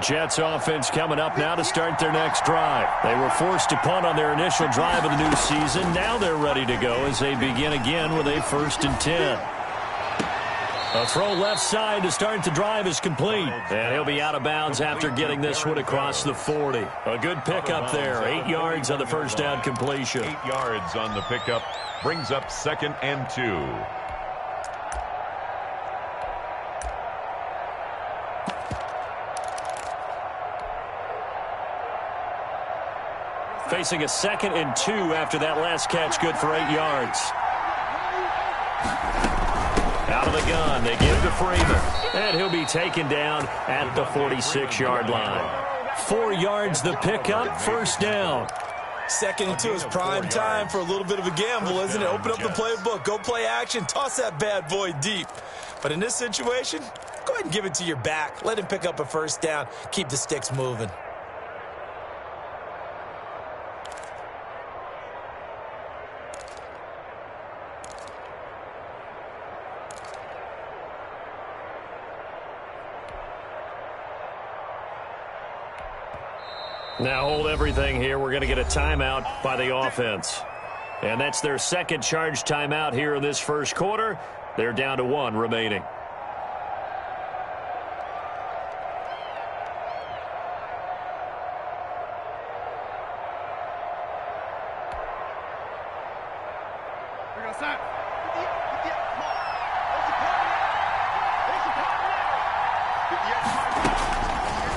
Jets offense coming up now to start their next drive. They were forced to punt on their initial drive of the new season. Now they're ready to go as they begin again with a 1st and 10. A throw left side to start the drive is complete. And he'll be out of bounds after getting this one across the 40. A good pickup there. 8 yards on the first down completion. 8 yards on the pickup. Brings up 2nd and 2. Facing a 2nd and 2 after that last catch, good for 8 yards. Out of the gun, they give to Freeman. And he'll be taken down at the 46-yard line. 4 yards the pickup, 1st down. 2nd and 2 is prime time for a little bit of a gamble, isn't it? Open up the playbook, go play action, toss that bad boy deep. But in this situation, go ahead and give it to your back. Let him pick up a 1st down, keep the sticks moving. Now hold everything here. We're going to get a timeout by the offense. And that's their 2nd charge timeout here in this 1st quarter. They're down to 1 remaining.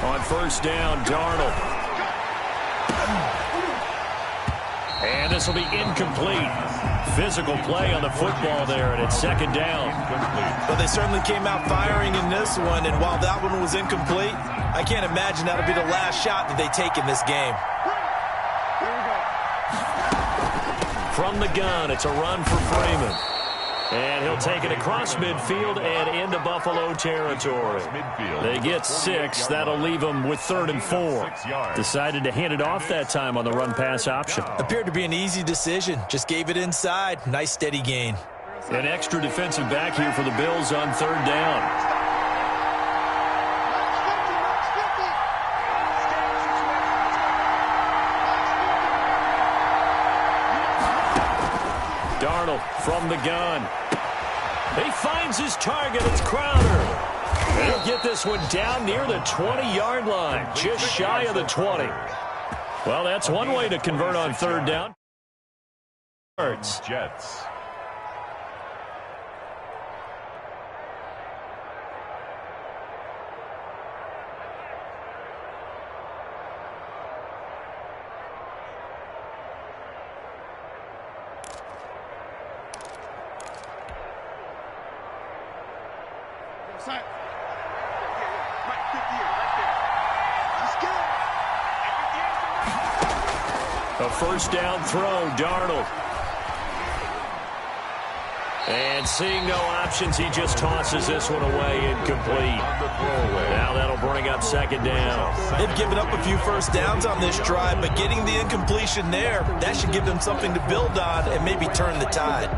On 1st down, Darnold. And this will be incomplete. Physical play on the football there, and it's 2nd down. But they certainly came out firing in this one, and while that one was incomplete, I can't imagine that'll be the last shot that they take in this game. From the gun, it's a run for Freeman. And he'll take it across midfield and into Buffalo territory. They get 6. That'll leave them with 3rd and 4. Decided to hand it off that time on the run-pass option. Appeared to be an easy decision. Just gave it inside. Nice steady gain. An extra defensive back here for the Bills on 3rd down. Darnold from the gun. He finds his target. It's Crowder. And he'll get this one down near the 20-yard line, just shy of the 20. Well, that's one way to convert on 3rd down. Jets. A 1st down throw, Darnold. And seeing no options, he just tosses this one away, incomplete. Now that'll bring up 2nd down. They've given up a few 1st downs on this drive, but getting the incompletion there, that should give them something to build on and maybe turn the tide.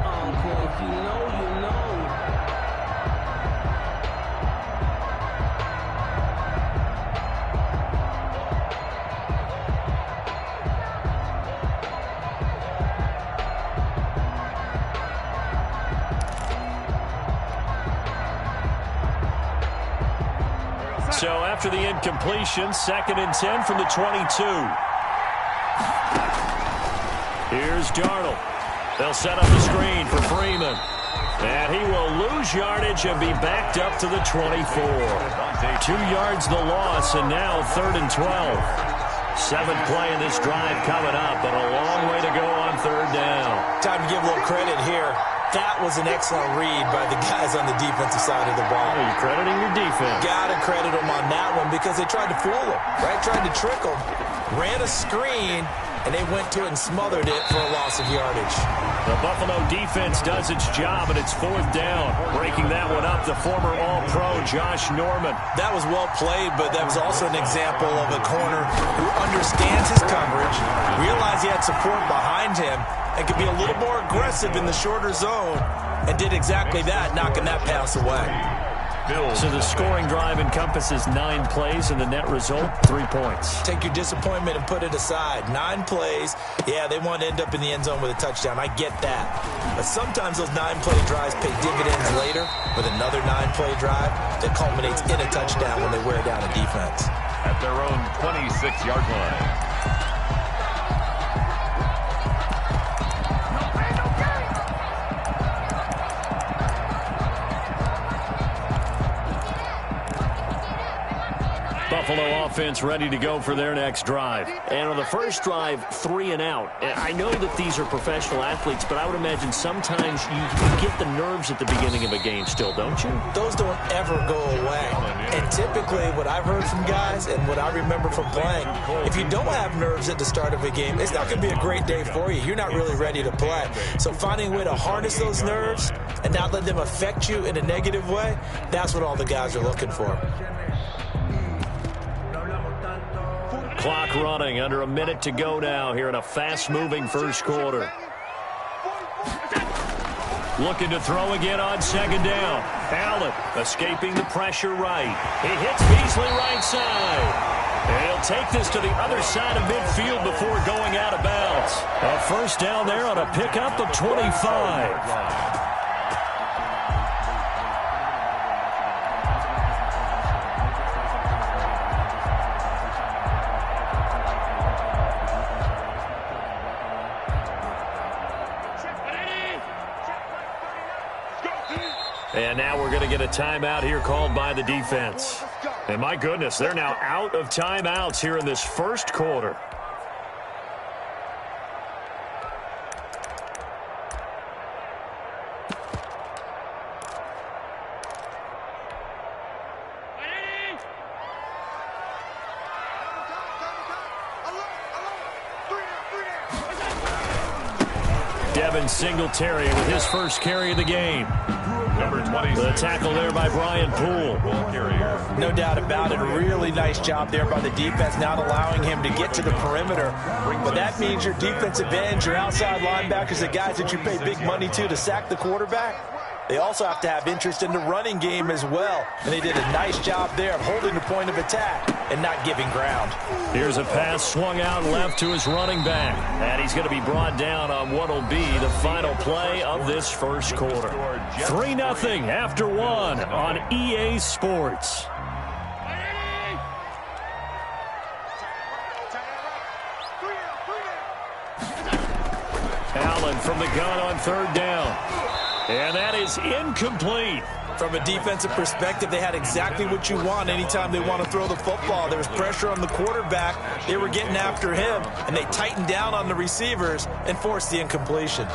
So after the incompletion, 2nd and 10 from the 22. Here's Darnold. They'll set up the screen for Freeman. And he will lose yardage and be backed up to the 24. 2 yards the loss, and now 3rd and 12. 7th play in this drive coming up, but a long way to go on 3rd down. Time to give a little credit here. That was an excellent read by the guys on the defensive side of the ball. You're crediting your defense. Gotta credit them on that one because they tried to fool them, right? Tried to trick them, ran a screen, and they went to it and smothered it for a loss of yardage. The Buffalo defense does its job, and it's 4th down. Breaking that one up, the former All-Pro Josh Norman. That was well played, but that was also an example of a corner who understands his coverage, realized he had support behind him, and could be a little more aggressive in the shorter zone, and did exactly that, knocking that pass away. Bills. So the scoring drive encompasses 9 plays, and the net result, 3 points. Take your disappointment and put it aside. 9 plays. Yeah, they want to end up in the end zone with a touchdown. I get that. But sometimes those 9-play drives pay dividends later with another 9-play drive that culminates in a touchdown when they wear down a defense. At their own 26-yard line. Buffalo offense ready to go for their next drive. And on the first drive, 3 and out. I know that these are professional athletes, but I would imagine sometimes you get the nerves at the beginning of a game still, don't you? Those don't ever go away. And typically what I've heard from guys and what I remember from playing, if you don't have nerves at the start of a game, it's not going to be a great day for you. You're not really ready to play. So finding a way to harness those nerves and not let them affect you in a negative way, that's what all the guys are looking for. Clock running, under a minute to go now here in a fast-moving first quarter. Looking to throw again on second down. Allen escaping the pressure right. He hits Beasley right side. And he'll take this to the other side of midfield before going out of bounds. A first down there on a pickup of 25. And now we're going to get a timeout here called by the defense. And my goodness, they're now out of timeouts here in this first quarter. Devin Singletary with his first carry of the game. Number 26. The tackle there by Brian Poole. No doubt about it. A really nice job there by the defense, not allowing him to get to the perimeter. But that means your defensive ends, your outside linebackers, the guys that you pay big money to sack the quarterback, they also have to have interest in the running game as well. And they did a nice job there of holding the point of attack and not giving ground. Here's a pass swung out left to his running back. And he's going to be brought down on what will be the final play of this first quarter. 3-0 after 1 on EA Sports. Allen from the gun on third down. And that is incomplete. From a defensive perspective, they had exactly what you want anytime they want to throw the football. There was pressure on the quarterback. They were getting after him, and they tightened down on the receivers and forced the incompletion.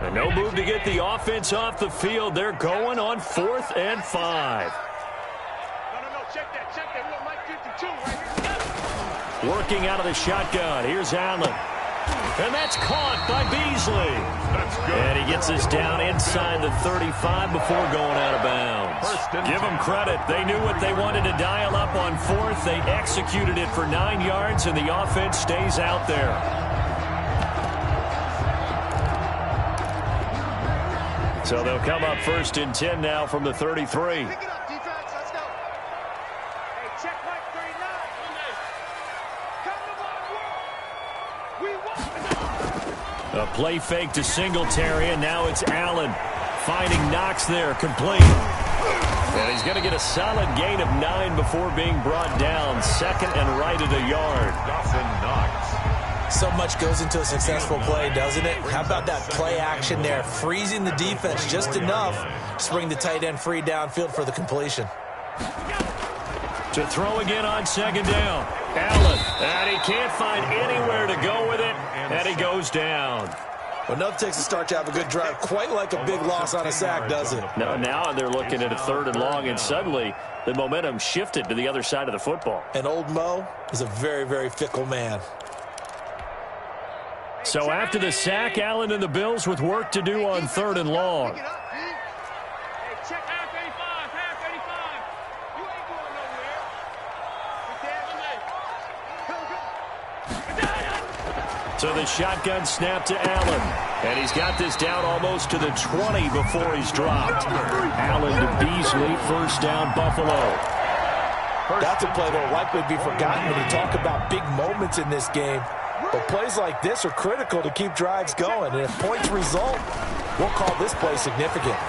And no move to get the offense off the field. They're going on 4th and 5. Check that. We want Mike 52 right here. Working out of the shotgun. Here's Allen. And that's caught by Beasley. That's good. And he gets us down inside the 35 before going out of bounds. Give them credit. They knew what they wanted to dial up on 4th. They executed it for 9 yards, and the offense stays out there. So they'll come up 1st and 10 now from the 33. Pick it up, defense. Let's go. Hey, check Mike 39. Come to my world. A play fake to Singletary, and now it's Allen finding Knox there, complete. And he's going to get a solid gain of 9 before being brought down. 2nd and right at a yard. Dawson Knox. So much goes into a successful play, doesn't it? How about that play action there, freezing the defense just enough to bring the tight end free downfield for the completion. To throw again on 2nd down. Allen, and he can't find anywhere to go with it, and he goes down. Well, enough takes a start to have a good drive, quite like a big loss on a sack, doesn't it? No, now they're looking at a 3rd and long, and suddenly the momentum shifted to the other side of the football. And old Mo is a very, very fickle man. So after the sack, Allen and the Bills with work to do on 3rd and long. Hey, check half 85. Half 85. You ain't going nowhere. So the shotgun snap to Allen. And he's got this down almost to the 20 before he's dropped. Allen to Beasley, first down, Buffalo. That's a play that will likely be forgotten when you talk about big moments in this game. But plays like this are critical to keep drives going. And if points result, we'll call this play significant.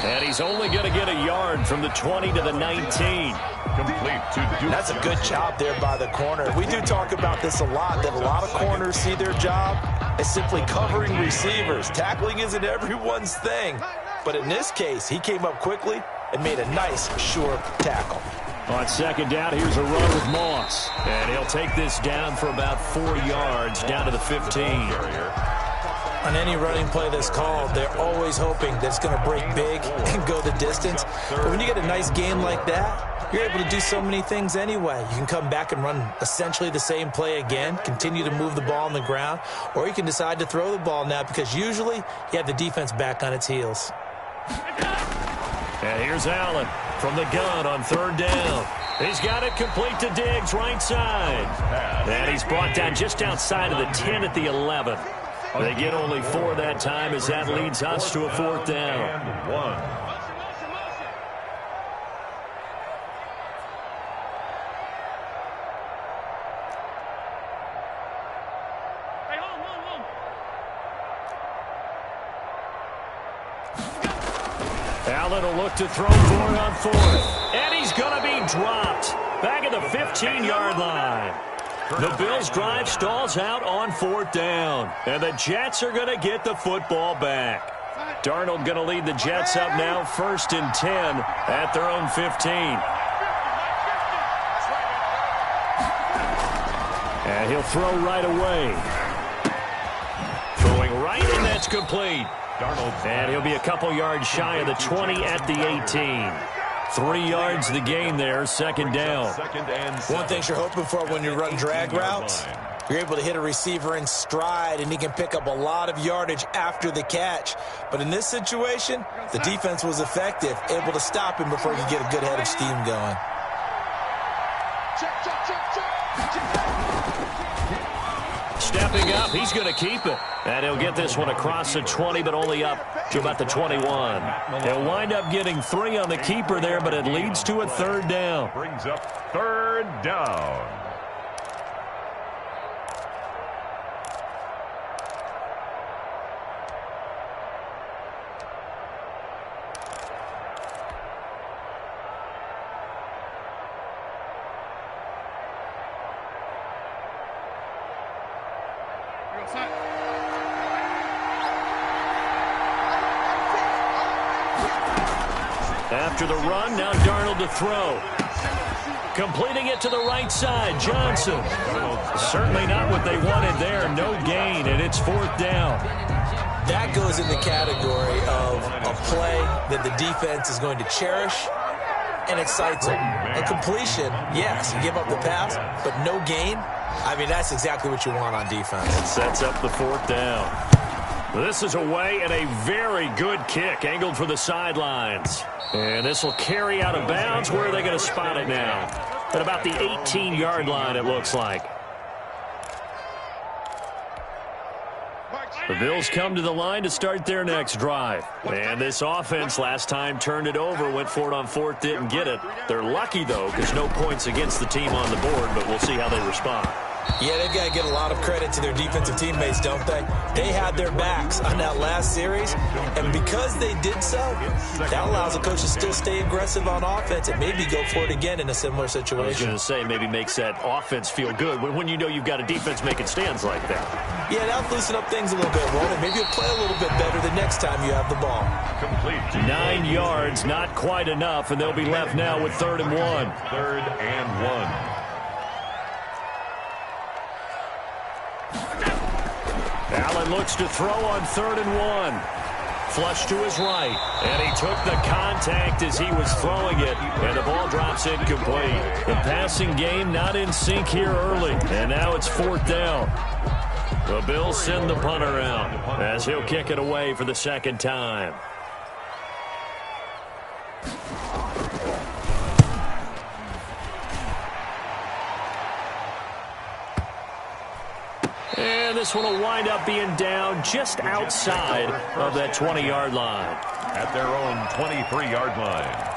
And he's only going to get a yard from the 20 to the 19. Complete to Duke. That's a good job there by the corner. We do talk about this a lot, that a lot of corners see their job as simply covering receivers. Tackling isn't everyone's thing. But in this case, he came up quickly and made a nice, sure tackle. On second down, here's a run with Moss. And he'll take this down for about 4 yards, down to the 15. On any running play that's called, they're always hoping that it's going to break big and go the distance. But when you get a nice game like that, you're able to do so many things anyway. You can come back and run essentially the same play again, continue to move the ball on the ground, or you can decide to throw the ball now because usually you have the defense back on its heels. And here's Allen from the gun on third down. He's got it complete to Diggs, right side. And he's brought down just outside of the 10 at the 11. They get only 4 that time as that leads us to a fourth down. And 1. Allen will look to throw for it on fourth. And he's going to be dropped back at the 15-yard line. The Bills' drive stalls out on fourth down. And the Jets are going to get the football back. Darnold going to lead the Jets up now, 1st and 10 at their own 15. And he'll throw right away. Throwing right, and that's complete. And he'll be a couple yards shy of the 20 at the 18. 3 yards the gain there, second down. One thing you're hoping for when you run drag routes, you're able to hit a receiver in stride, and he can pick up a lot of yardage after the catch. But in this situation, the defense was effective, able to stop him before he could get a good head of steam going. Stepping up, he's going to keep it. And he'll get this one across the 20, but only up to about the 21. He'll wind up getting 3 on the keeper there, but it leads to a third down. Brings up third down. After the run, now Darnold to throw. Completing it to the right side, Johnson. Certainly not what they wanted there. No gain, and it's fourth down. That goes in the category of a play that the defense is going to cherish and excites them. A completion, yes, you give up the pass, but no gain. I mean, that's exactly what you want on defense. It sets up the fourth down. This is away and a very good kick angled for the sidelines. And this will carry out of bounds. Where are they going to spot it now? At about the 18-yard line, it looks like. The Bills come to the line to start their next drive. And this offense last time turned it over, went for it on fourth, didn't get it. They're lucky, though, because no points against the team on the board, but we'll see how they respond. Yeah, they've got to get a lot of credit to their defensive teammates, don't they? They had their backs on that last series, and because they did so, that allows the coach to still stay aggressive on offense and maybe go for it again in a similar situation. I was going to say, maybe makes that offense feel good when you know you've got a defense making stands like that. Yeah, that'll loosen up things a little bit, won't it? Maybe you'll play a little bit better the next time you have the ball. Complete. 9 yards, not quite enough, and they'll be left now with 3rd and 1. 3rd and 1. Allen looks to throw on 3rd and 1. Flush to his right, and he took the contact as he was throwing it, and the ball drops incomplete. The passing game not in sync here early, and now it's 4th down. The Bills send the punter out as he'll kick it away for the second time. And And this one will wind up being down just outside of that 20-yard line. At their own 23-yard line.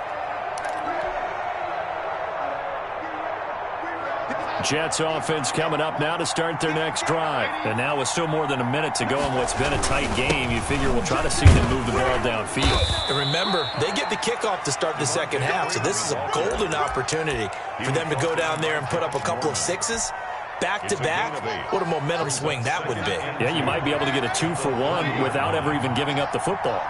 Jets offense coming up now to start their next drive. And now with still more than a minute to go in what's been a tight game, you figure we'll try to see them move the ball downfield. And remember, they get the kickoff to start the second half, so this is a golden opportunity for them to go down there and put up a couple of sixes. Back-to-back, what a momentum swing that would be. Yeah, you might be able to get a 2-for-1 without ever even giving up the football.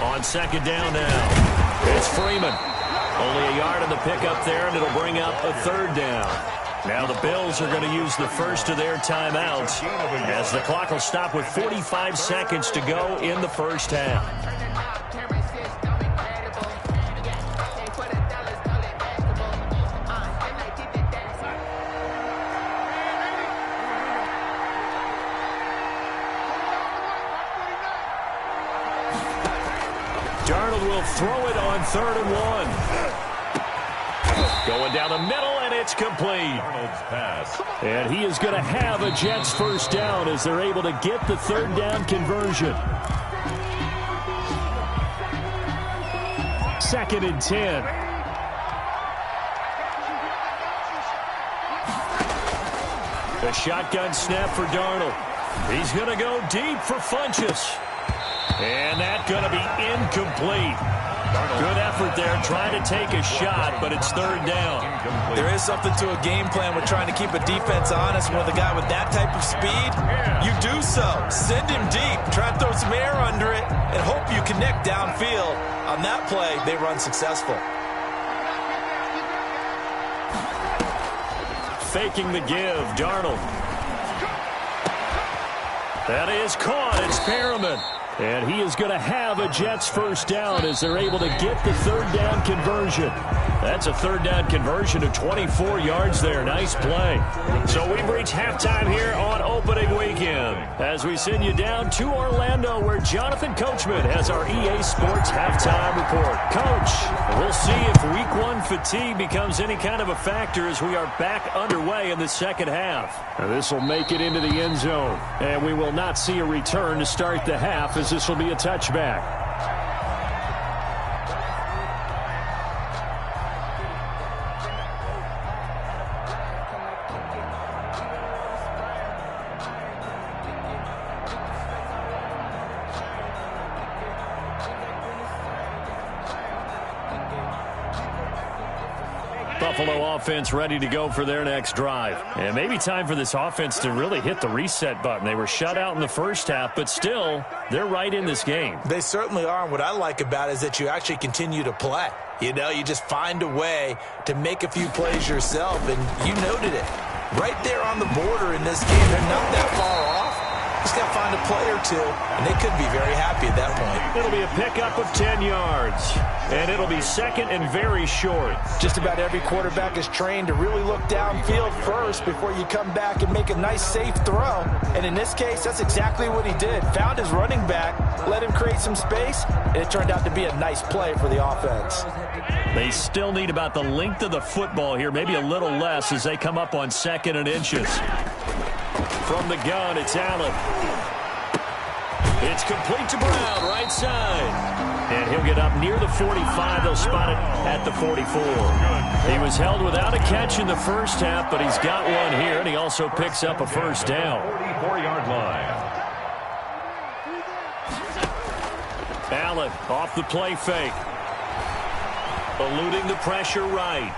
On second down now. It's Freeman. Only a yard on the pickup there, and it'll bring up a third down. Now the Bills are going to use the first of their timeouts as the clock will stop with 45 seconds to go in the first half. Darnold will throw it on 3rd and 1. Going down the middle, and it's complete. And he is going to have a Jets first down as they're able to get the third down conversion. 2nd and 10. The shotgun snap for Darnold. He's going to go deep for Funchess. And that's going to be incomplete. Good effort there trying to take a shot, but it's third down. There is something to a game plan with trying to keep a defense honest with a guy with that type of speed. You do so. Send him deep. Try to throw some air under it and hope you connect downfield. On that play, they run successful. Faking the give, Darnold. That is caught. It's Perriman. And he is going to have a Jets first down as they're able to get the third down conversion. That's a third down conversion of 24 yards there. Nice play. So we've reached halftime here on opening weekend as we send you down to Orlando where Jonathan Coachman has our EA Sports halftime report. Coach, we'll see if week 1 fatigue becomes any kind of a factor as we are back underway in the second half. Now this will make it into the end zone, and we will not see a return to start the half as this will be a touchback. Buffalo offense ready to go for their next drive. And maybe time for this offense to really hit the reset button. They were shut out in the first half, but still, they're right in this game. They certainly are. And what I like about it is that you actually continue to play. You know, you just find a way to make a few plays yourself, and you noted it. Right there on the border in this game, they're not that far off. Just got to find a play or two, and they could be very happy at that point. It'll be a pickup of 10 yards, and it'll be second and very short. Just about every quarterback is trained to really look downfield first before you come back and make a nice, safe throw. And in this case, that's exactly what he did. Found his running back, let him create some space, and it turned out to be a nice play for the offense. They still need about the length of the football here, maybe a little less as they come up on 2nd and inches. From the gun, it's Allen. It's complete to Brown, right side. And he'll get up near the 45. They'll spot it at the 44. He was held without a catch in the first half, but he's got one here, and he also picks up a first down. 44-yard line. Allen off the play fake. Eluding the pressure right.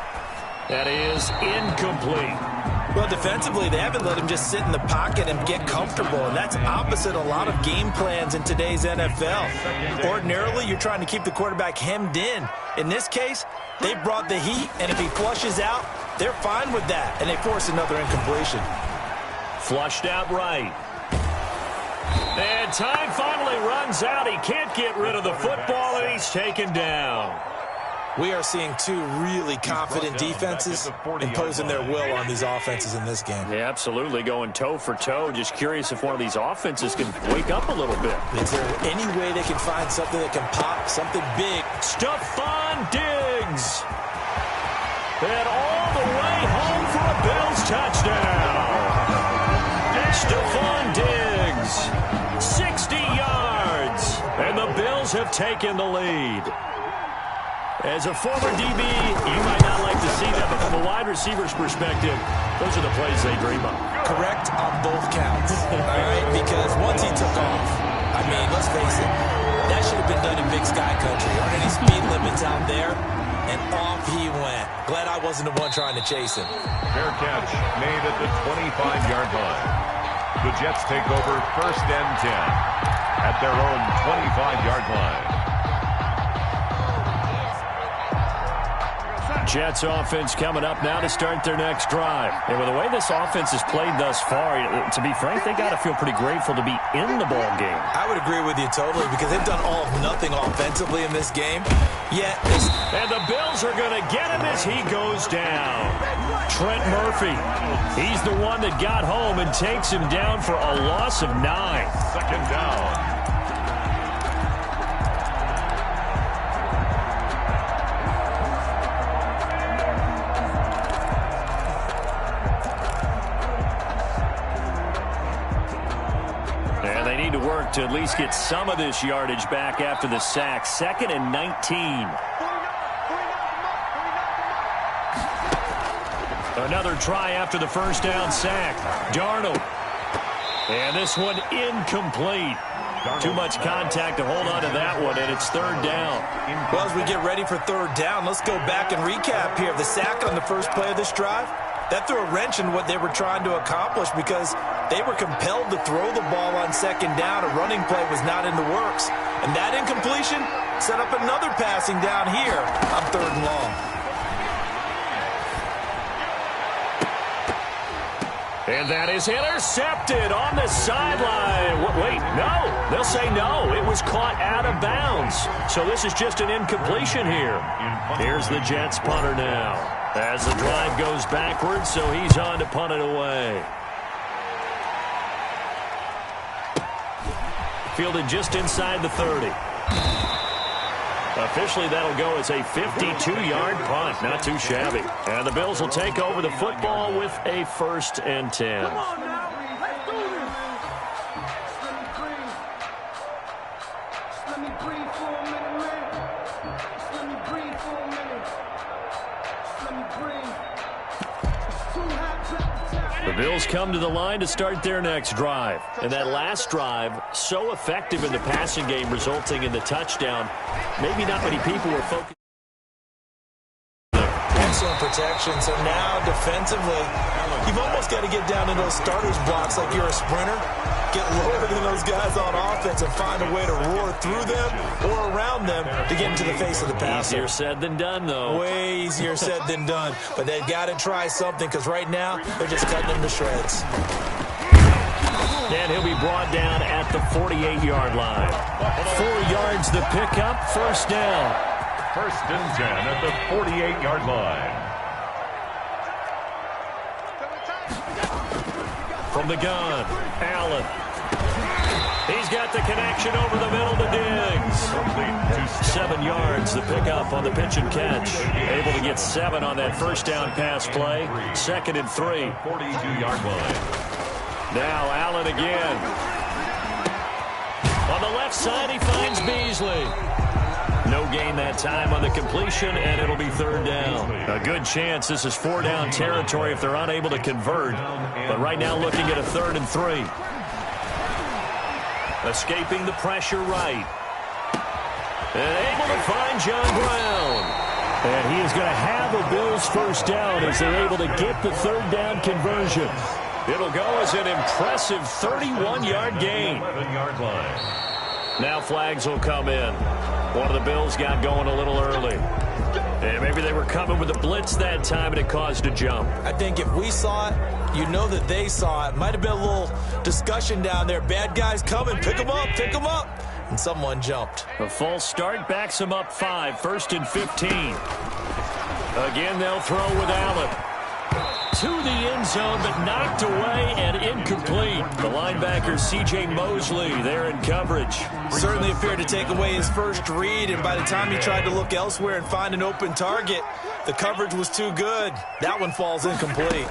That is incomplete. Well, defensively, they haven't let him just sit in the pocket and get comfortable, and that's opposite a lot of game plans in today's NFL. Ordinarily, you're trying to keep the quarterback hemmed in. In this case, they brought the heat, and if he flushes out, they're fine with that, and they force another incompletion. Flushed out right. And time finally runs out. He can't get rid of the football, and he's taken down. We are seeing two really confident defenses imposing their will on these offenses in this game. Yeah, absolutely, going toe for toe. Just curious if one of these offenses can wake up a little bit. Is there any way they can find something that can pop, something big? Stephon Diggs. And all the way home for a Bills touchdown. Stephon Diggs, 60 yards. And the Bills have taken the lead. As a former DB, you might not like to see that, but from a wide receiver's perspective, those are the plays they dream of. Correct on both counts, all right? Because once he took off, I mean, let's face it, that should have been done in Big Sky Country. Aren't any speed limits out there? And off he went. Glad I wasn't the one trying to chase him. Fair catch made at the 25-yard line. The Jets take over 1st and 10 at their own 25-yard line. Jets offense coming up now to start their next drive. And with the way this offense has played thus far, to be frank, they got to feel pretty grateful to be in the ball game. I would agree with you totally because they've done all of nothing offensively in this game. Yet, and the Bills are going to get him as he goes down. Trent Murphy, he's the one that got home and takes him down for a loss of 9. 2nd down. To at least get some of this yardage back after the sack. 2nd and 19. Another try after the first down sack. Darnold. And this one incomplete. Too much contact to hold on to that one, and it's 3rd down. Well, as we get ready for 3rd down, let's go back and recap here. The sack on the first play of this drive, that threw a wrench in what they were trying to accomplish because they were compelled to throw the ball on 2nd down. A running play was not in the works. And that incompletion set up another passing down here on 3rd and long. And that is intercepted on the sideline. Wait, no. They'll say no. It was caught out of bounds. So this is just an incompletion here. Here's the Jets punter now. As the drive goes backwards, so he's on to punt it away. Fielded just inside the 30. Officially, that'll go as a 52-yard punt. Not too shabby. And the Bills will take over the football with a 1st and 10. Come on now. Let's do this. Let me breathe for a minute, man. Let me breathe for a minute. Let me breathe. The Bills come to the line to start their next drive. And that last drive, so effective in the passing game, resulting in the touchdown. Maybe not many people were focused. Excellent protection. So now defensively, you've almost got to get down in those starters blocks like you're a sprinter. Get lower than those guys on offense and find a way to roar through them or around them to get into the face of the passer. Easier said than done, though. Way easier said than done. But they've got to try something because right now they're just cutting them to shreds. And he'll be brought down at the 48-yard line. 4 yards the pickup, 1st down. 1st and 10 at the 48-yard line. From the gun, Allen. He's got the connection over the middle to Diggs. 7 yards, the pickup on the pitch and catch. Able to get 7 on that 1st down pass play. 2nd and 3. 42-yard line. Now Allen again. On the left side, he finds Beasley. No gain that time on the completion, and it'll be 3rd down. A good chance this is 4-down territory if they're unable to convert. But right now looking at a 3rd and 3. Escaping the pressure right. And able to find John Brown. And he is going to have a Bills 1st down as they're able to get the 3rd down conversion. It'll go as an impressive 31-yard gain. 11-yard line. Now flags will come in. One of the Bills got going a little early. And maybe they were coming with a blitz that time and it caused a jump. I think if we saw it, you know that they saw it. Might have been a little discussion down there. Bad guys coming. Pick them up. Pick them up. And someone jumped. A false start backs them up 5. 1st and 15. Again, they'll throw with Allen. To the end zone, but knocked away and incomplete. The linebacker, C.J. Mosley, there in coverage. Certainly appeared to take away his first read, and by the time he tried to look elsewhere and find an open target, the coverage was too good. That one falls incomplete.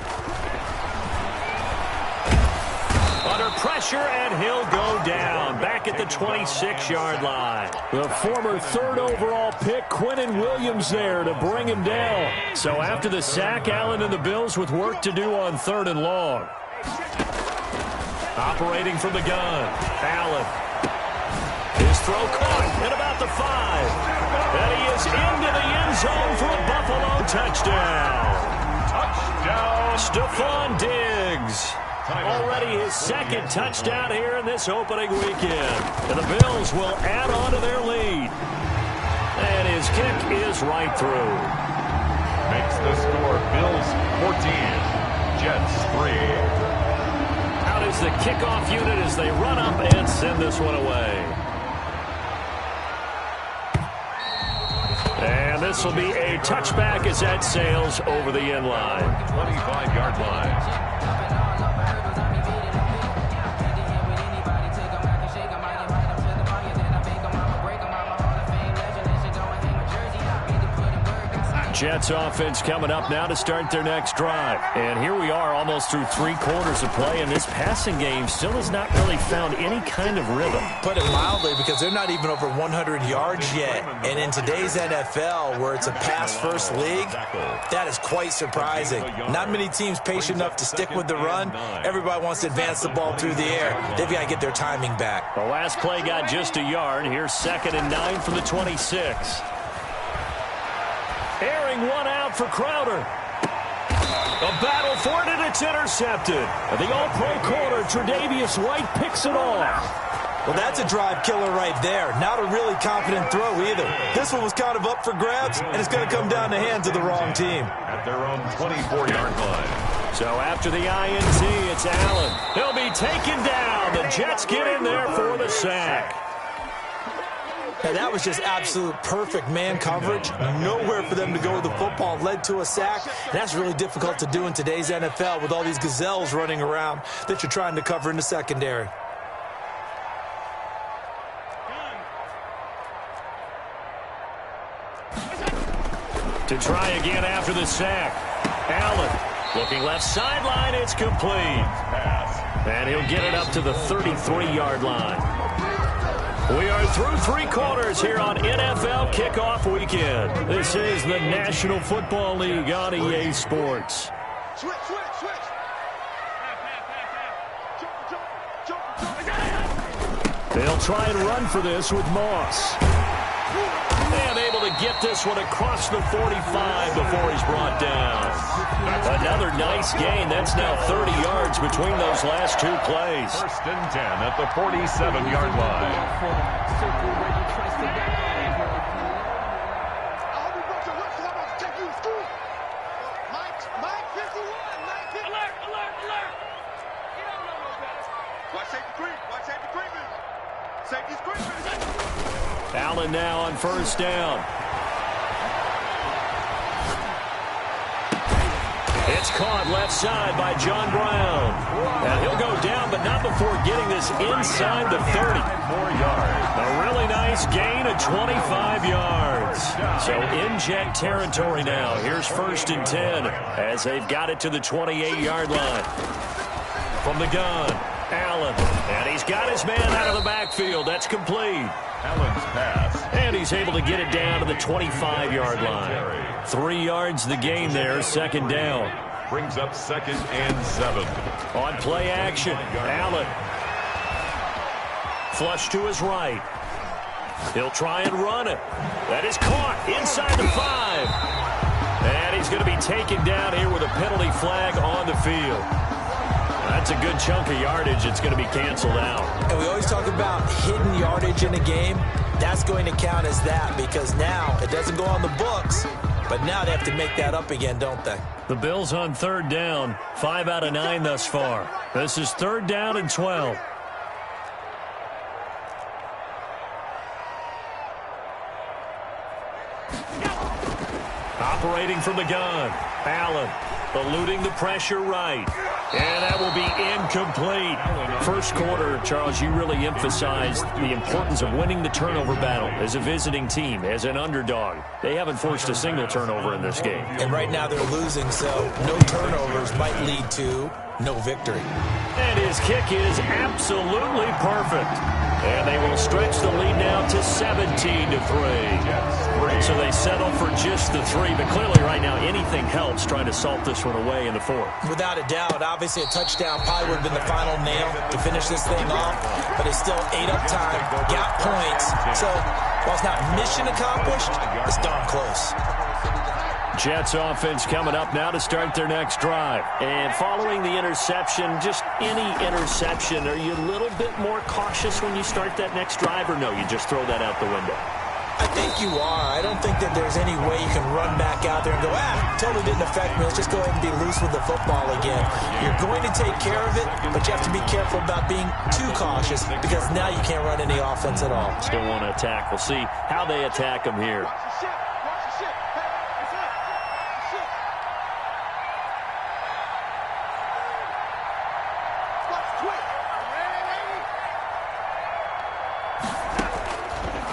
Under pressure, and he'll go down. Back at the 26-yard line. The former third overall pick, Quinnen Williams, there to bring him down. So after the sack, Allen and the Bills with work to do on 3rd and long. Operating from the gun, Allen. His throw caught at about the 5. And he is into the end zone for a Buffalo touchdown. Touchdown. Stephon Diggs. Already his second touchdown here in this opening weekend. And the Bills will add on to their lead. And his kick is right through. Makes the score Bills 14, Jets 3. Out is the kickoff unit as they run up and send this one away. And this will be a touchback as that sails over the end line. 25-yard line. Jets offense coming up now to start their next drive. And here we are almost through 3 quarters of play, and this passing game still has not really found any kind of rhythm. Put it mildly, because they're not even over 100 yards yet. And in today's NFL, where it's a pass-first league, that is quite surprising. Not many teams patient enough to stick with the run. Everybody wants to advance the ball through the air. They've got to get their timing back. The last play got just a yard. Here's 2nd and 9 from the 26. Airing one out for Crowder. A battle for it, and it's intercepted. And the all-pro corner, Tre'Davious White, picks it off. Well, that's a drive killer right there. Not a really confident throw either. This one was kind of up for grabs, and it's going to come down the hands of the wrong team. At their own 24-yard line. So after the INT, it's Allen. He'll be taken down. The Jets get in there for the sack. And that was just absolute perfect man coverage. Nowhere for them to go with the football. Led to a sack. And that's really difficult to do in today's NFL with all these gazelles running around that you're trying to cover in the secondary. To try again after the sack. Allen looking left sideline. It's complete. And he'll get it up to the 33-yard line. We are through 3 quarters here on NFL Kickoff Weekend. This is the National Football League on EA Sports. They'll try and run for this with Moss. And able to get this one across the 45 before he's brought down. Another nice gain. That's now 30 yards between those last 2 plays. 1st and 10 at the 47-yard line. Allen now on 1st down. It's caught left side by John Brown. And he'll go down, but not before getting this inside the 30. 4 yards. A really nice gain of 25 yards. So in Jet territory now. Here's 1st and 10 as they've got it to the 28-yard line. From the gun, Allen. And he's got his man out of the backfield. That's complete. Allen's pass. And he's able to get it down to the 25-yard line. 3 yards the gain there, 2nd down. Brings up 2nd and 7. On play action, Allen. Flush to his right. He'll try and run it. That is caught inside the 5. And he's going to be taken down here with a penalty flag on the field. That's a good chunk of yardage. It's going to be canceled out. And we always talk about hidden yardage in a game. That's going to count as that because now it doesn't go on the books, but now they have to make that up again, don't they? The Bills on 3rd down, 5 out of 9 thus far. This is 3rd down and 12. Operating from the gun. Allen eluding the pressure right. And that will be incomplete. First quarter, Charles, you really emphasized the importance of winning the turnover battle as a visiting team, as an underdog. They haven't forced a single turnover in this game. And right now they're losing, so no turnovers might lead to no victory. And his kick is absolutely perfect. And they will stretch the lead now to 17-3. So they settle for just the 3, but clearly right now anything helps trying to salt this one away in the 4th. Without a doubt, obviously a touchdown probably would have been the final nail to finish this thing off, but it's still ate up time, got points. So while it's not mission accomplished, it's darn close. Jets offense coming up now to start their next drive. And following the interception, just any interception, are you a little bit more cautious when you start that next drive, or no, you just throw that out the window? I think you are. I don't think that there's any way you can run back out there and go, totally didn't affect me. Let's just go ahead and be loose with the football again. You're going to take care of it, but you have to be careful about being too cautious because now you can't run any offense at all. Still want to attack. We'll see how they attack them here.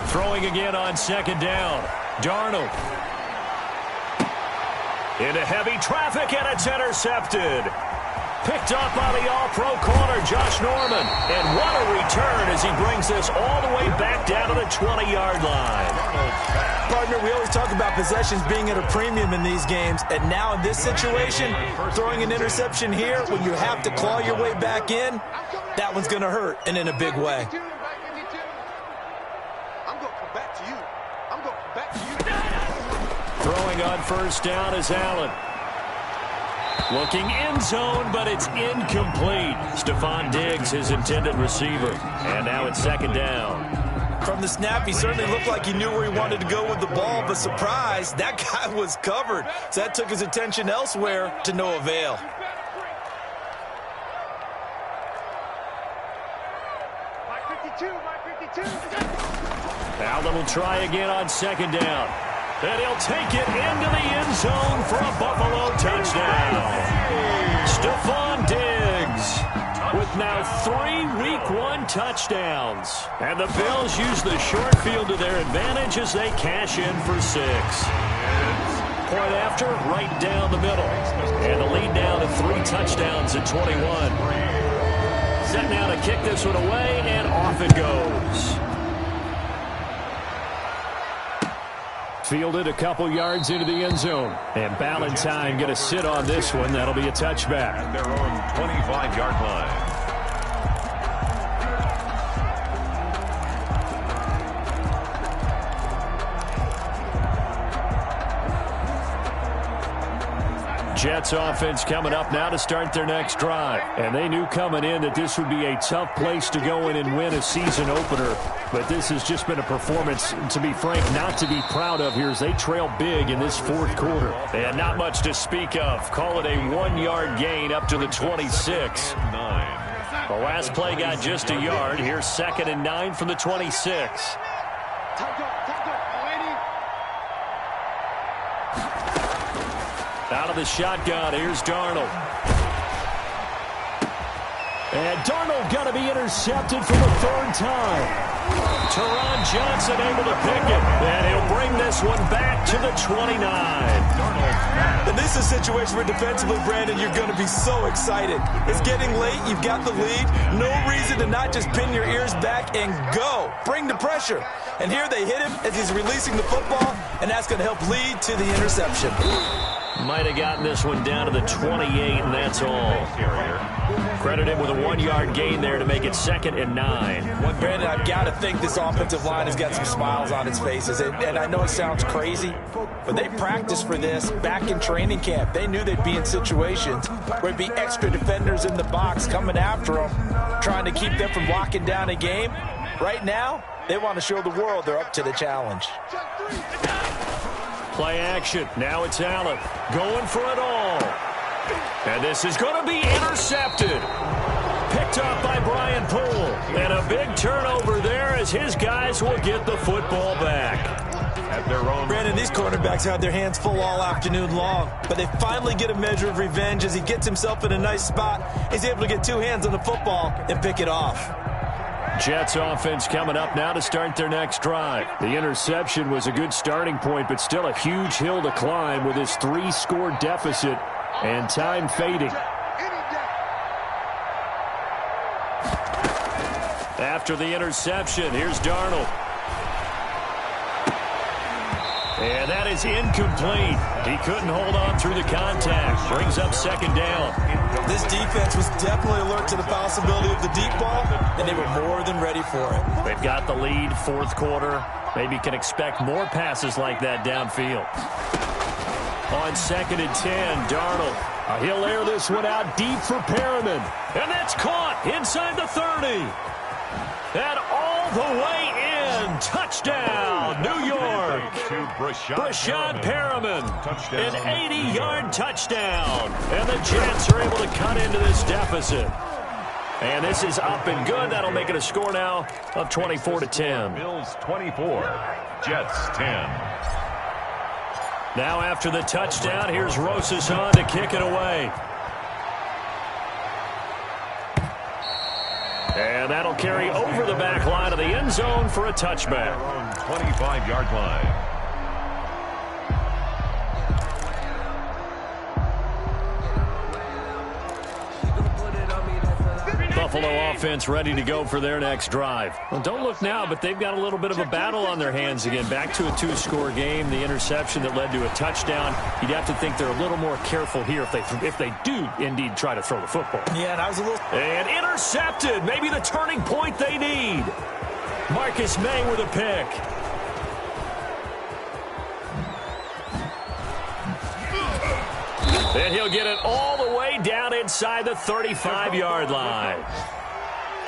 Throwing again on second down. Darnold. Into heavy traffic, and it's intercepted. Picked up by the all-pro corner, Josh Norman. And what a return as he brings this all the way back down to the 20-yard line. Partner, we always talk about possessions being at a premium in these games. And now in this situation, throwing an interception here when you have to claw your way back in, that one's going to hurt, and in a big way. Throwing on first down is Allen. Looking end zone, but it's incomplete. Stephon Diggs, his intended receiver. And now it's second down. From the snap, he certainly looked like he knew where he wanted to go with the ball, but surprise, that guy was covered. So that took his attention elsewhere to no avail. Allen will try again on second down. And he'll take it into the end zone for a Buffalo touchdown. Stephon Diggs with now 3 Week 1 touchdowns. And the Bills use the short field to their advantage as they cash in for 6. Point after, right down the middle. And the lead down to 3 touchdowns at 21. Set now to kick this one away, and off it goes. Fielded a couple yards into the end zone. And Ballantyne going to sit on this one. That'll be a touchback. At their own 25-yard line. Jets offense coming up now to start their next drive. And they knew coming in that this would be a tough place to go in and win a season opener. But this has just been a performance, to be frank, not to be proud of here as they trail big in this 4th quarter. And not much to speak of. Call it a 1-yard gain up to the 26. The last play got just a yard. Here's 2nd and 9 from the 26. Out of the shotgun, here's Darnold. And Darnold going to be intercepted for the 3rd time. Teron Johnson able to pick it. And he'll bring this one back to the 29. And this is a situation where defensively, Brandon, you're going to be so excited. It's getting late. You've got the lead. No reason to not just pin your ears back and go. Bring the pressure. And here they hit him as he's releasing the football, and that's going to help lead to the interception. Might have gotten this one down to the 28, and that's all. Credited with a 1-yard gain there to make it 2nd and 9. Brandon, I've got to think this offensive line has got some smiles on its faces. And I know it sounds crazy, but they practiced for this back in training camp. They knew they'd be in situations where there'd be extra defenders in the box coming after them, trying to keep them from locking down a game. Right now, they want to show the world they're up to the challenge. Play action. Now it's Allen going for it all. And this is going to be intercepted. Picked up by Brian Poole. And a big turnover there as his guys will get the football back. at their own. Brandon, these cornerbacks had their hands full all afternoon long, but they finally get a measure of revenge as he gets himself in a nice spot. He's able to get two hands on the football and pick it off. Jets offense coming up now to start their next drive. The interception was a good starting point, but still a huge hill to climb with his 3-score deficit and time fading. After the interception, here's Darnold. And that is incomplete. He couldn't hold on through the contact. Brings up second down. This defense was definitely alert to the possibility of the deep ball, and they were more than ready for it. They've got the lead, fourth quarter. Maybe can expect more passes like that downfield. On 2nd and 10, Darnold. He'll air this one out deep for Perriman. And that's caught inside the 30. And all the way in. Touchdown, New York. Brashad Perriman. An 80-yard touchdown. And the Jets are able to cut into this deficit. And this is up and good. That'll make it a score now of 24-10. Bills 24, Jets 10. Now after the touchdown, here's Rosas on to kick it away. And that'll carry over the back line of the end zone for a touchback. 25-yard line. Buffalo offense ready to go for their next drive. Well, don't look now, but they've got a little bit of a battle on their hands again. Back to a 2-score game. The interception that led to a touchdown. You'd have to think they're a little more careful here if they do indeed try to throw the football. Yeah, and I was a little... And intercepted. Maybe the turning point they need. Marcus May with a pick. And he'll get it all the way down inside the 35-yard line.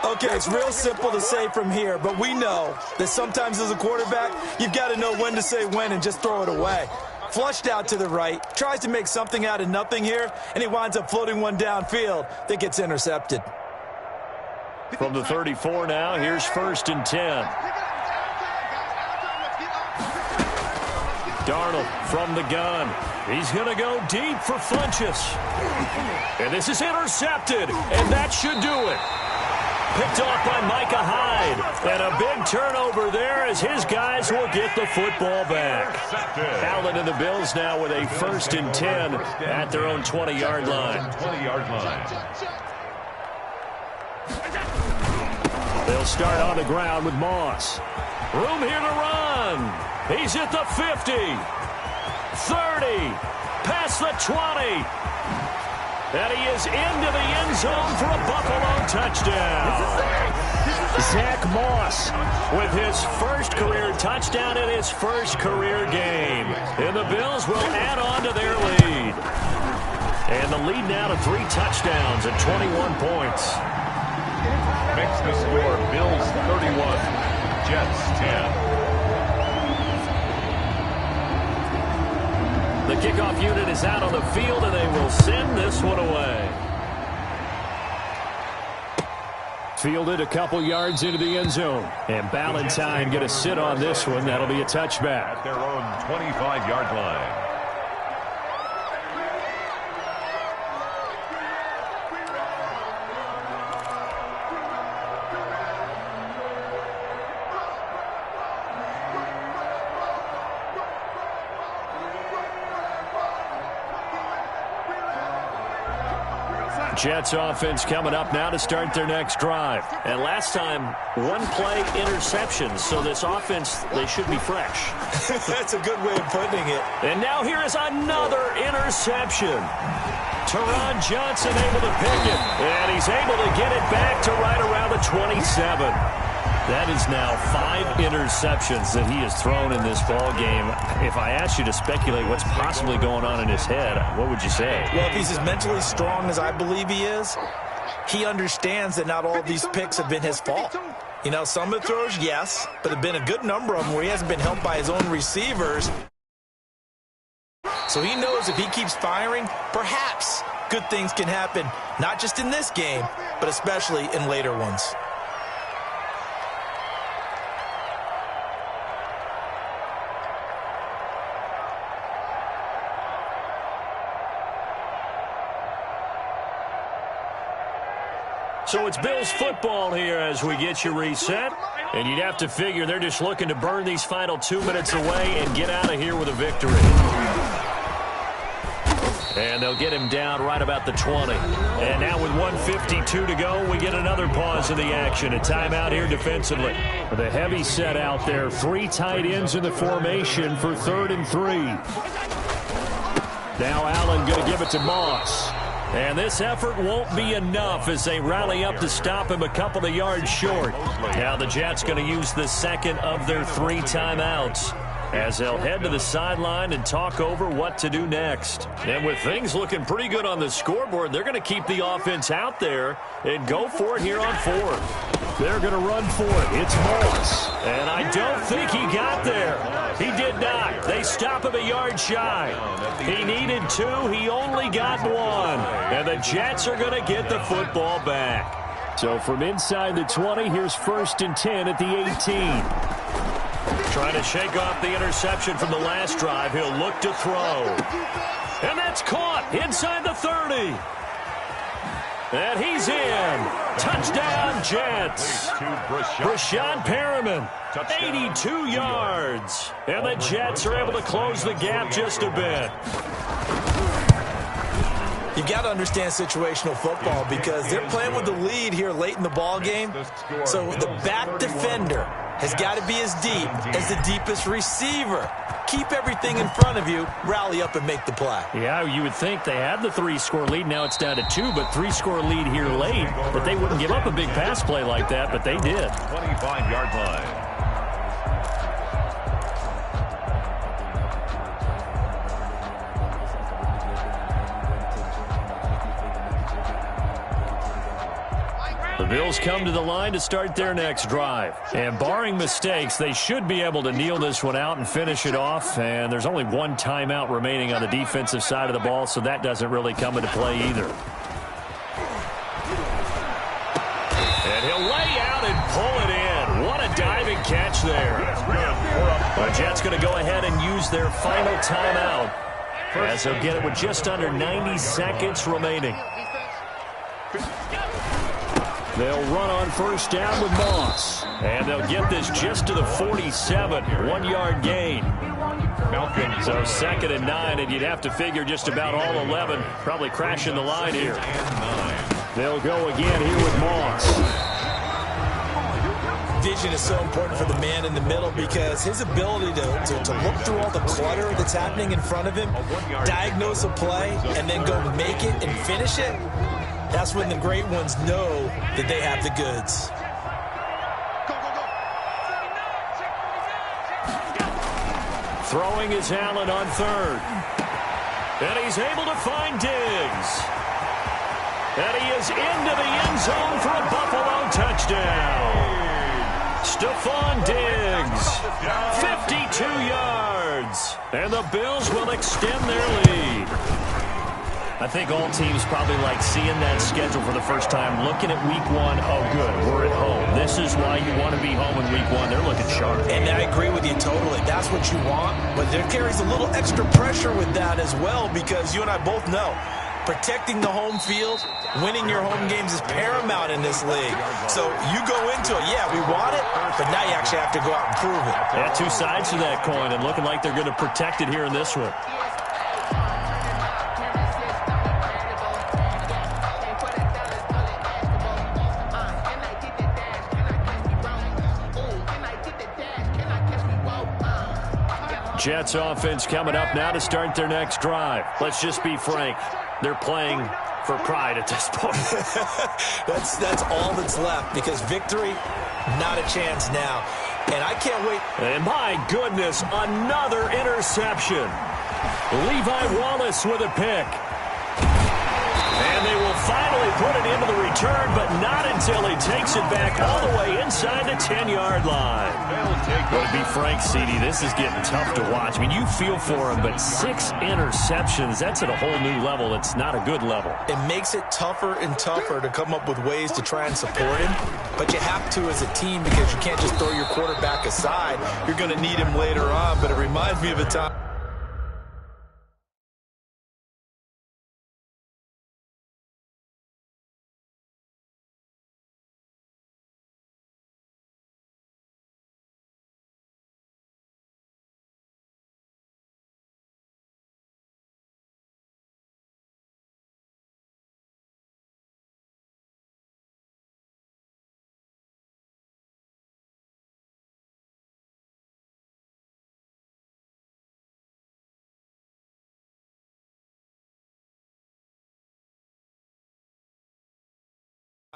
Okay, it's real simple to say from here, but we know that sometimes as a quarterback, you've got to know when to say when and just throw it away. Flushed out to the right, tries to make something out of nothing here, and he winds up floating one downfield that gets intercepted. From the 34 now, here's 1st and 10. Darnold from the gun. He's going to go deep for Funchess. And this is intercepted, and that should do it. Picked off by Micah Hyde. And a big turnover there as his guys will get the football back. Allen and the Bills now with a 1st and 10 at their own 20-yard line. 20-yard line. They'll start on the ground with Moss. Room here to run. He's at the 50. 30. Past the 20. And he is into the end zone for a Buffalo touchdown. Zach Moss with his first career touchdown in his first career game. And the Bills will add on to their lead. And the lead now to 3 touchdowns at 21 points. Makes the score Bills 31, Jets 10. The kickoff unit is out on the field, and they will send this one away. Fielded a couple yards into the end zone. And Ballantyne going to sit on this one. That'll be a touchback. At their own 25-yard line. Jets offense coming up now to start their next drive. And last time, one-play interceptions, so this offense, they should be fresh. That's a good way of putting it. And now here is another interception. Teron Johnson able to pick it, and he's able to get it back to right around the 27. That is now 5 interceptions that he has thrown in this ball game. If I asked you to speculate what's possibly going on in his head, what would you say? Well, if he's as mentally strong as I believe he is, he understands that not all of these picks have been his fault. You know, some of the throws, yes, but there have been a good number of them where he hasn't been helped by his own receivers. So he knows if he keeps firing, perhaps good things can happen, not just in this game, but especially in later ones. So it's Bills football here as we get you reset. And you'd have to figure they're just looking to burn these final 2 minutes away and get out of here with a victory. And they'll get him down right about the 20. And now with 1:52 to go, we get another pause in the action. A timeout here defensively. The heavy set out there. 3 tight ends in the formation for 3rd and 3. Now Allen going to give it to Moss. And this effort won't be enough as they rally up to stop him a couple of yards short. Now the Jets going to use the second of their 3 timeouts as they'll head to the sideline and talk over what to do next. And with things looking pretty good on the scoreboard, they're going to keep the offense out there and go for it here on 4th. They're going to run for it. It's Moss. And I don't think he got there. He did not. They stop him a yard shy. He needed 2. He only got 1. And the Jets are going to get the football back. So from inside the 20, here's 1st and 10 at the 18. Trying to shake off the interception from the last drive. He'll look to throw. And that's caught inside the 30. And he's in. Touchdown, Jets. Brashad Perriman, 82 yards. And the Jets are able to close the gap just a bit. You got to understand situational football because they're playing with the lead here late in the ball game. So the back defender has got to be as deep as the deepest receiver. Keep everything in front of you, rally up and make the play. Yeah, you would think they had the 3-score lead. Now it's down to 2, but 3-score lead here late. That they wouldn't give up a big pass play like that, but they did. 25-yard line. The Bills come to the line to start their next drive. And barring mistakes, they should be able to kneel this one out and finish it off. And there's only 1 timeout remaining on the defensive side of the ball, so that doesn't really come into play either. And he'll lay out and pull it in. What a diving catch there. The Jets going to go ahead and use their final timeout as they'll get it with just under 90 seconds remaining. They'll run on 1st down with Moss. And they'll get this just to the 47. 1-yard gain. So 2nd and 9, and you'd have to figure just about all 11 probably crashing the line here. They'll go again here with Moss. Vision is so important for the man in the middle because his ability to look through all the clutter that's happening in front of him, diagnose a play, and then go make it and finish it. That's when the great ones know that they have the goods. Throwing is Allen on 3rd. And he's able to find Diggs. And he is into the end zone for a Buffalo touchdown. Stephon Diggs, 52 yards. And the Bills will extend their lead. I think all teams probably like seeing that schedule for the first time, looking at week 1. Oh, good, we're at home. This is why you want to be home in week 1. They're looking sharp. And I agree with you totally. That's what you want. But there carries a little extra pressure with that as well because you and I both know protecting the home field, winning your home games is paramount in this league. So you go into it, yeah, we want it, but now you actually have to go out and prove it. Yeah, 2 sides to that coin and looking like they're going to protect it here in this one. Jets offense coming up now to start their next drive. Let's just be frank. They're playing for pride at this point. that's all that's left because victory, not a chance now. And I can't wait. And my goodness, another interception. Levi Wallace with a pick. And they will finally put it into the return, but not until he takes it back all the way inside the 10-yard line. But to be frank, CD, this is getting tough to watch. I mean, you feel for him, but 6 interceptions, that's at a whole new level. It's not a good level. It makes it tougher and tougher to come up with ways to try and support him, but you have to as a team because you can't just throw your quarterback aside. You're going to need him later on, but it reminds me of a time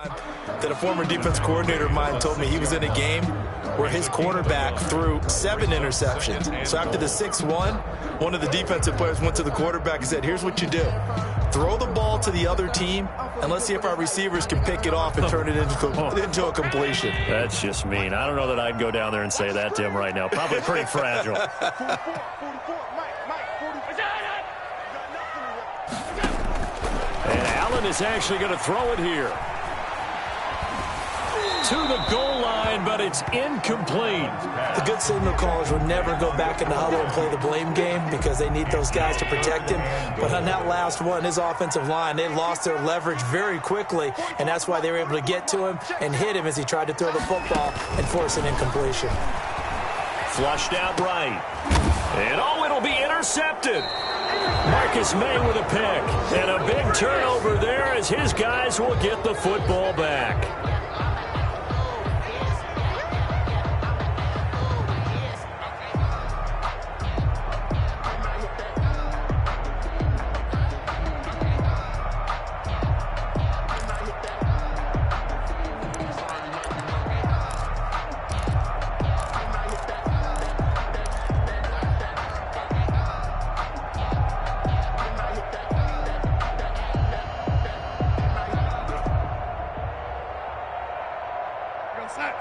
That a former defense coordinator of mine told me he was in a game where his quarterback threw 7 interceptions. So after the 6-1, one of the defensive players went to the quarterback and said, here's what you do. Throw the ball to the other team, and let's see if our receivers can pick it off and turn it into a completion. That's just mean. I don't know that I'd go down there and say that to him right now. Probably pretty fragile. And Allen is actually going to throw it here. To the goal line, but it's incomplete. The good signal callers would never go back in the huddle and play the blame game because they need those guys to protect him. But on that last one, his offensive line, they lost their leverage very quickly, and that's why they were able to get to him and hit him as he tried to throw the football and force an incompletion. Flushed out right. And oh, it'll be intercepted. Marcus May with a pick. And a big turnover there as his guys will get the football back.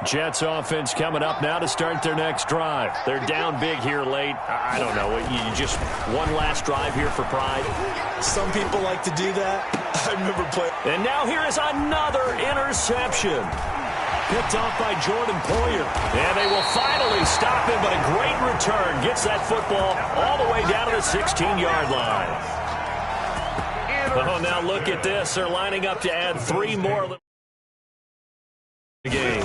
Jets offense coming up now to start their next drive. They're down big here late. I don't know. You just one last drive here for pride. Some people like to do that. I remember playing. And now here is another interception. Picked off by Jordan Poyer. And they will finally stop him, but a great return. Gets that football all the way down to the 16-yard line. Oh, now look at this. They're lining up to add 3 more. Game.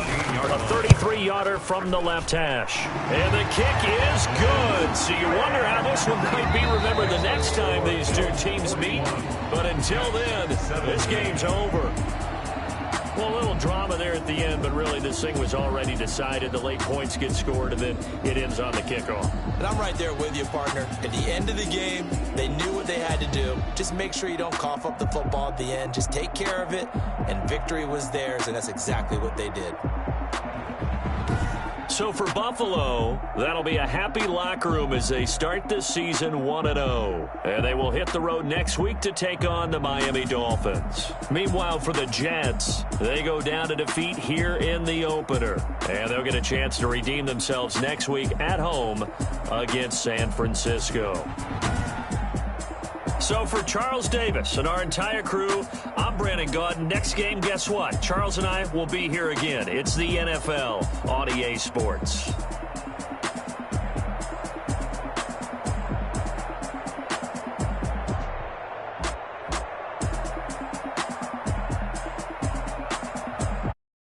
A 33-yarder from the left hash. And the kick is good. So you wonder how this one might be remembered the next time these two teams meet. But until then, this game's over. Well, a little drama there at the end, but really this thing was already decided. The late points get scored, and then it ends on the kickoff. And I'm right there with you, partner. At the end of the game, they knew what they had to do. Just make sure you don't cough up the football at the end. Just take care of it, and victory was theirs, and that's exactly what they did. So for Buffalo, that'll be a happy locker room as they start this season 1-0. And they will hit the road next week to take on the Miami Dolphins. Meanwhile, for the Jets, they go down to defeat here in the opener. And they'll get a chance to redeem themselves next week at home against San Francisco. So for Charles Davis and our entire crew, I'm Brandon Gaudin. Next game, guess what? Charles and I will be here again. It's the NFL on EA Sports.